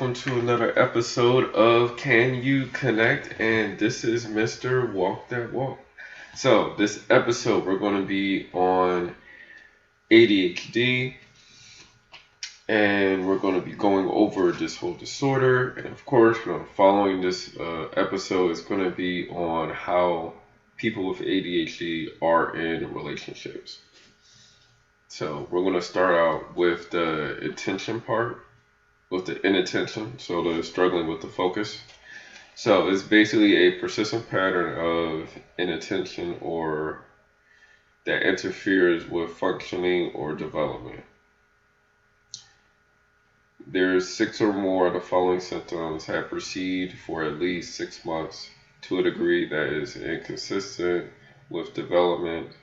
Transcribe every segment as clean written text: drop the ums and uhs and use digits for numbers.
welcome to another episode of Can You Connect? And this is Mr. Walk That Walk. So, this episode we're going to be on ADHD, and we're going to be going over this whole disorder. And of course, following this episode is going to be on how people with ADHD are in relationships. So, we're going to start out with the attention part. With the inattention, so the struggling with the focus. So it's basically a persistent pattern of inattention or that interferes with functioning or development. There's 6 or more of the following symptoms have proceeded for at least 6 months to a degree that is inconsistent with developmental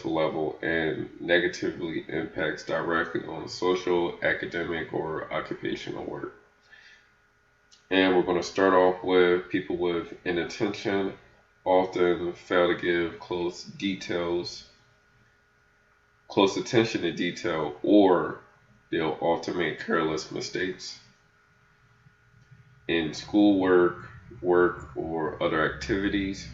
level and negatively impacts directly on social, academic, or occupational work. And we're going to start off with people with inattention often fail to give close attention to detail, or they'll often make careless mistakes in schoolwork, work, or other activities.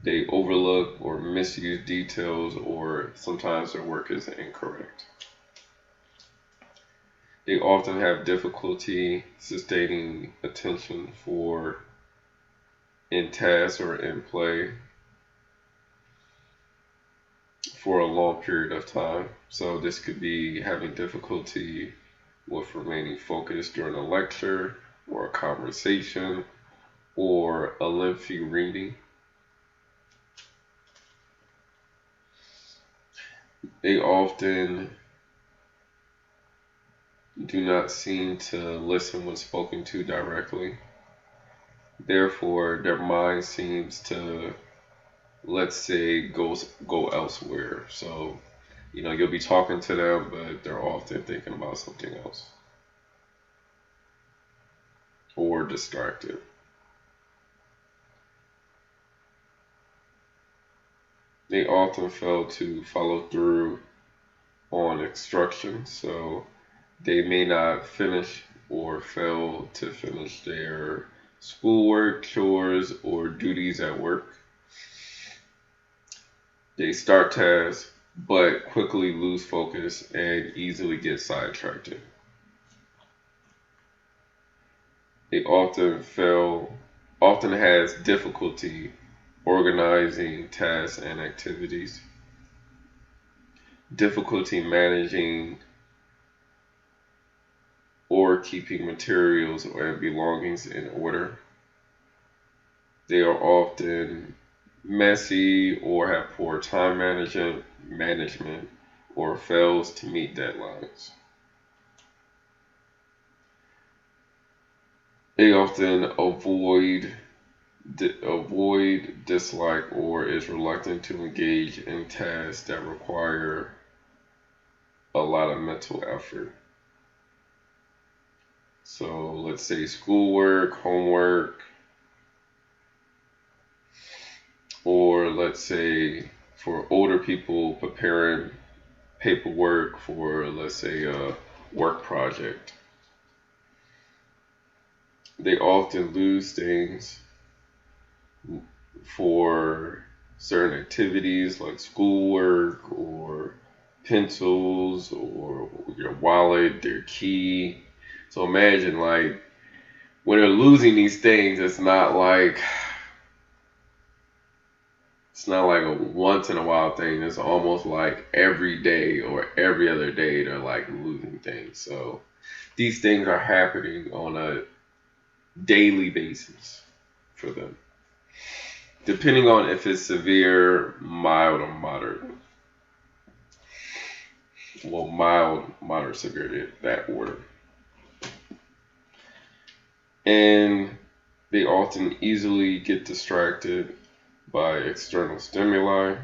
They overlook or misuse details, or sometimes their work is incorrect. They often have difficulty sustaining attention in tasks or in play for a long period of time. So this could be having difficulty with remaining focused during a lecture or a conversation or a lengthy reading. They often do not seem to listen when spoken to directly. Therefore, their mind seems to, let's say, go elsewhere. So, you'll be talking to them, but they're often thinking about something else or distracted. They often fail to follow through on instructions, so they may not finish or fail to finish their schoolwork, chores, or duties at work. They start tasks but quickly lose focus and easily get sidetracked. They often has difficulty organizing tasks and activities, difficulty managing or keeping materials and belongings in order. They are often messy or have poor time management or fails to meet deadlines. They often avoid, dislike, or is reluctant to engage in tasks that require a lot of mental effort. So let's say schoolwork, homework, or let's say for older people preparing paperwork for, let's say, a work project. They often lose things for certain activities like schoolwork or pencils or your wallet, their key. So imagine, like, when they're losing these things, it's not like a once in a while thing. It's almost like every day or every other day they're like losing things. So these things are happening on a daily basis for them, depending on if it's severe, mild, or moderate. Well, mild, moderate, severe, that order. And they often easily get distracted by external stimuli.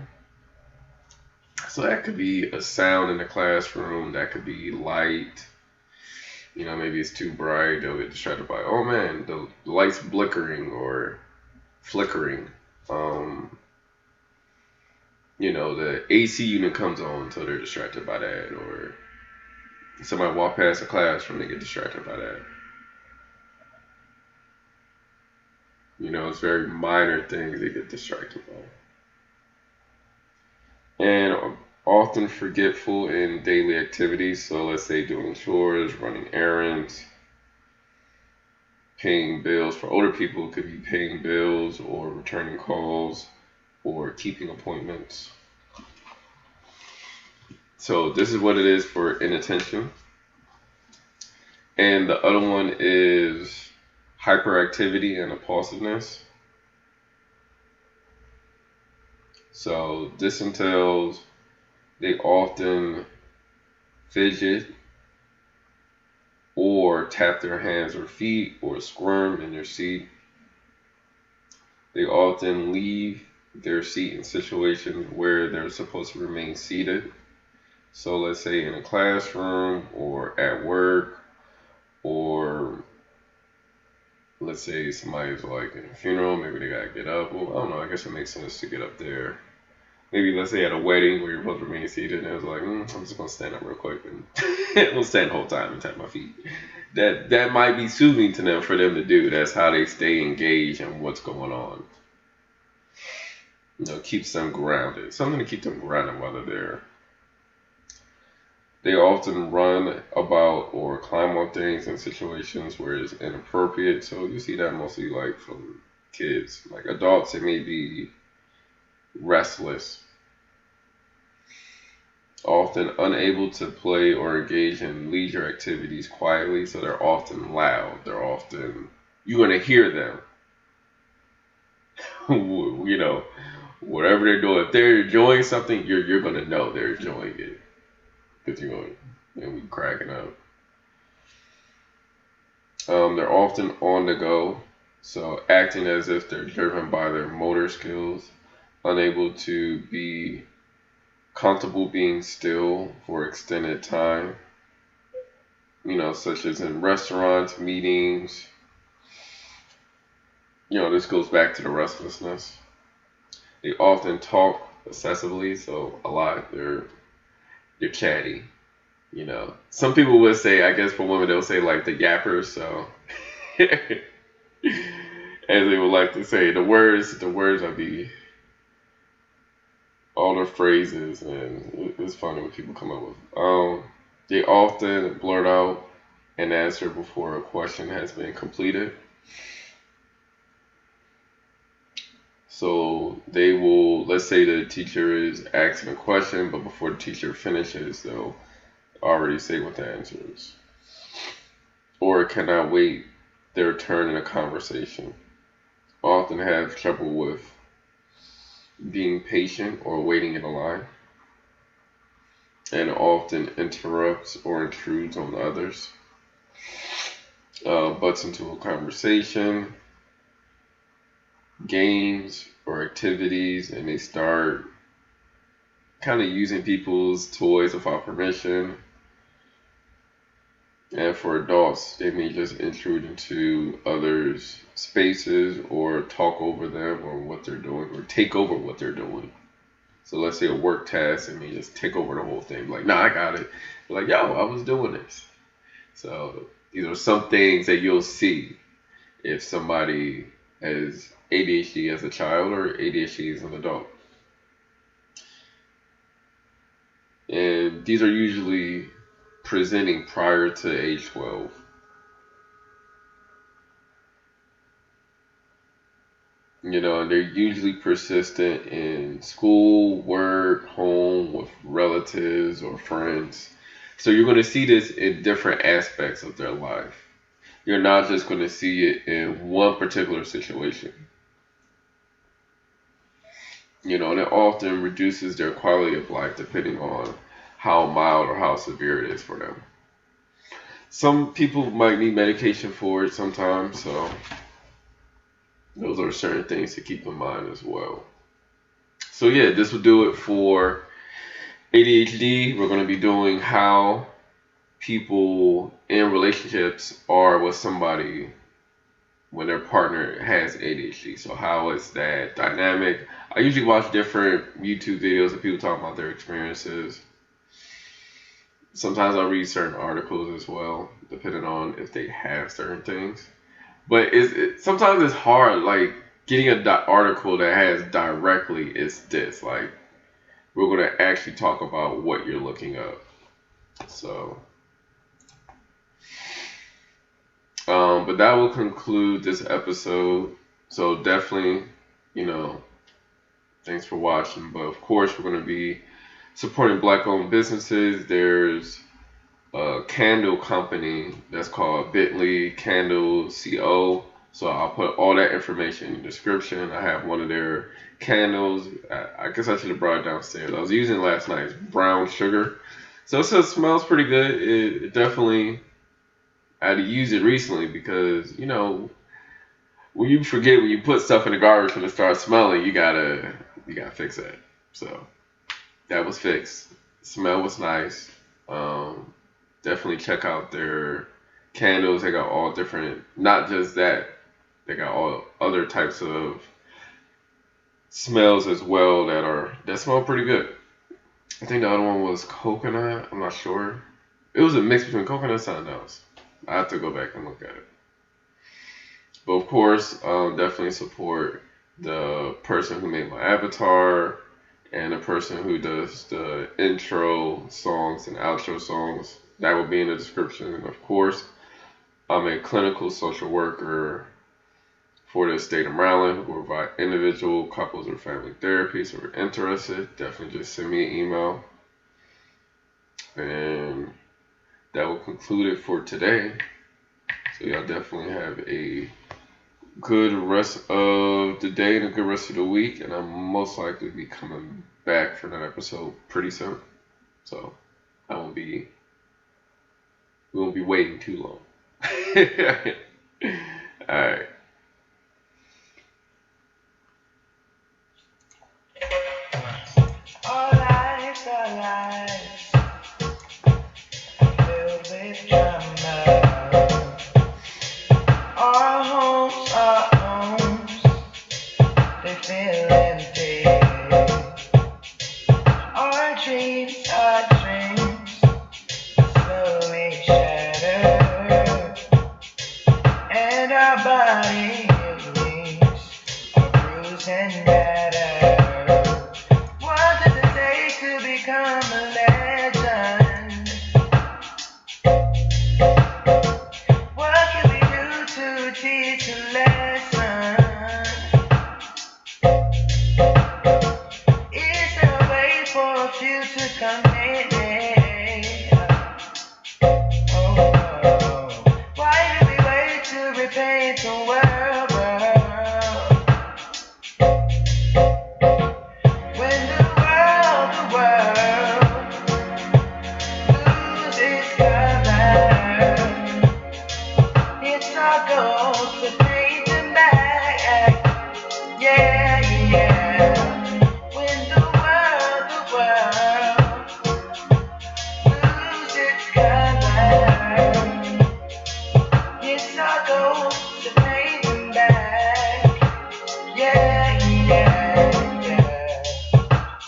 So that could be a sound in the classroom, that could be light. Maybe it's too bright, they'll get distracted by, oh man, the light's flickering or flickering. The AC unit comes on, so they're distracted by that, or Somebody walk past a classroom, they get distracted by that. It's very minor things they get distracted by. And often forgetful in daily activities. So let's say doing chores, running errands, paying bills. For older people, it could be paying bills or returning calls or keeping appointments. So this is what it is for inattention. And the other one is hyperactivity and impulsiveness. So this entails they often fidget or tap their hands or feet or squirm in their seat. They often leave their seat in situations where they're supposed to remain seated. So let's say in a classroom or at work, or let's say somebody's like in a funeral, maybe they gotta get up. Well, I don't know, I guess it makes sense to get up there. Maybe let's say at a wedding where you're supposed to remain seated, and it was like, I'm just gonna stand up real quick and we'll stand the whole time and tap my feet. That might be soothing to them for them to do. That's how they stay engaged in what's going on. Keeps them grounded. Something to keep them grounded while they're there. They often run about or climb on things in situations where it's inappropriate. So you see that mostly like from kids. Like adults, it may be restless. Often unable to play or engage in leisure activities quietly, so they're often loud. You're going to hear them. Whatever they're doing. If they're enjoying something, you're going to know they're enjoying it. Because you're going to be cracking up. They're often on the go, so acting as if they're driven by their motor skills, unable to be comfortable being still for extended time, such as in restaurants, meetings. This goes back to the restlessness. They often talk excessively, so a lot. They're chatty. Some people would say, I guess for women, they'll say like the yappers. So, as they would like to say, the words would be all the phrases, and it's funny what people come up with. They often blurt out an answer before a question has been completed. So they will, let's say the teacher is asking a question, but before the teacher finishes, they'll already say what the answer is. Or cannot wait their turn in a conversation. Often have trouble with being patient or waiting in a line. And often interrupts or intrudes on others. Butts into a conversation, games or activities, and they start kind of using people's toys without permission. And for adults, they may just intrude into others' spaces or talk over them or what they're doing or take over what they're doing. So let's say a work task, and they just take over the whole thing. Like, nah, I got it. They're like, yo, I was doing this. So these are some things that you'll see if somebody has ADHD as a child or ADHD as an adult. And these are usually presenting prior to age 12. And they're usually persistent in school, work, home, with relatives or friends. So you're going to see this in different aspects of their life. You're not just going to see it in one particular situation. And it often reduces their quality of life depending on how mild or how severe it is for them. Some people might need medication for it sometimes, so those are certain things to keep in mind as well. So yeah, this will do it for ADHD. We're going to be doing how people in relationships are with somebody when their partner has ADHD. So how is that dynamic? I usually watch different YouTube videos of people talking about their experiences. Sometimes I'll read certain articles as well, depending on if they have certain things. But sometimes it's hard, like getting an article that has directly is this. Like we're gonna actually talk about what you're looking up. So, but that will conclude this episode. So definitely, you know, thanks for watching. But of course, we're gonna be supporting Black-owned businesses. There's a candle company that's called Bitly Candle Co. So I'll put all that information in the description. I have one of their candles. I guess I should have brought it downstairs. I was using it last night. It's brown sugar. So it smells pretty good. It definitely, I had to use it recently because, you know, when you forget when you put stuff in the garbage when it starts smelling, you gotta fix that. So that was fixed. The smell was nice. Definitely check out their candles. They got all different, not just that, they got all other types of smells as well that smell pretty good. I think the other one was coconut. I'm not sure. It was a mix between coconut and something else. I have to go back and look at it. But of course, definitely support the person who made my avatar and the person who does the intro songs and outro songs. That will be in the description. And of course, I'm a clinical social worker for the state of Maryland who provide individual, couples, or family therapy. So if you're interested, definitely just send me an email. And that will conclude it for today. So y'all definitely have a good rest of the day and a good rest of the week. And I'm most likely be coming back for another episode pretty soon. So we won't be waiting too long. Alright. Filled with drama. Our homes, they feel empty. Our dreams slowly shatter, and our bodies are bruised and battered. What does it take to become a legend? What can we do to teach a lesson? Is there a way for a future commitment? Oh, why do we wait to repaint the world? When the world loses color, it's our goal to paint them back. Yeah, yeah. When the world loses color, it's our goal to paint them back. Yeah, yeah, yeah.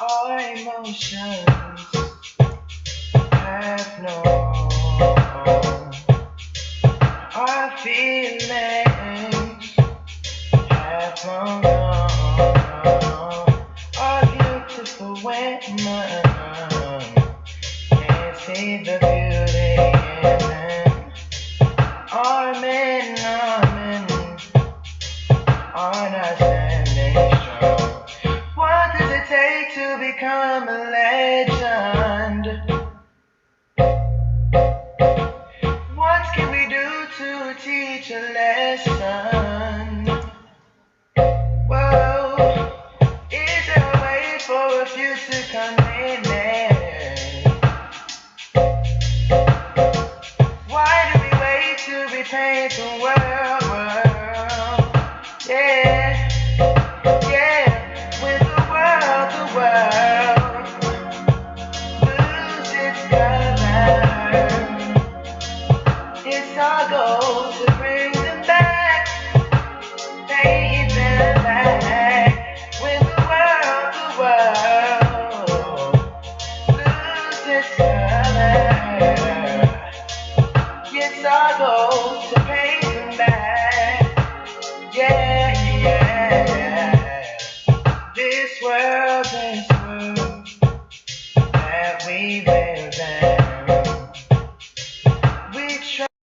Our emotions have no home. Our feelings have no home. Our beautiful women can't see the beauty in them. Our men are not standing strong. What does it take to become a legend? What can we do to teach a lesson? Whoa, is there a way for a future commitment? Why do we wait to repaint the world? Yeah, yeah. When the world loses its color, it's our goal to bring